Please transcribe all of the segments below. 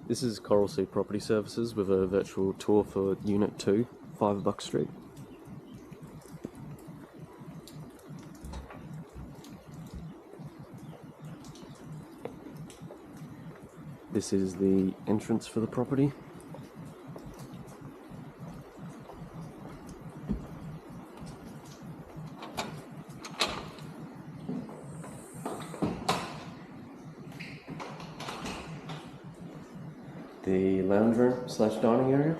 This is Coral Sea Property Services with a virtual tour for Unit 2, 5 Buck Street. This is the entrance for the property. The lounge room / dining area.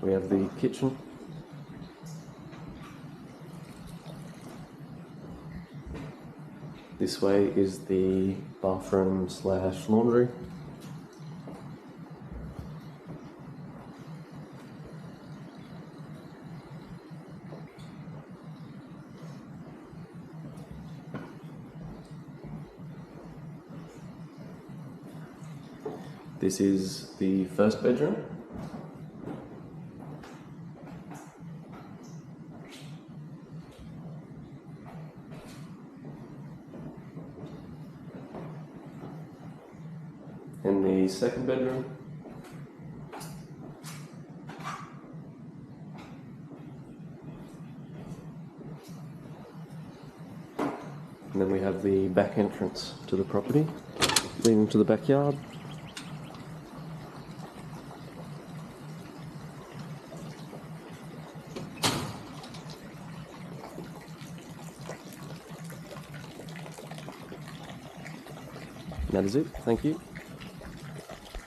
We have the kitchen. This way is the bathroom / laundry. This is the first bedroom. And the second bedroom. And then we have the back entrance to the property, leading to the backyard. And that is it. Thank you.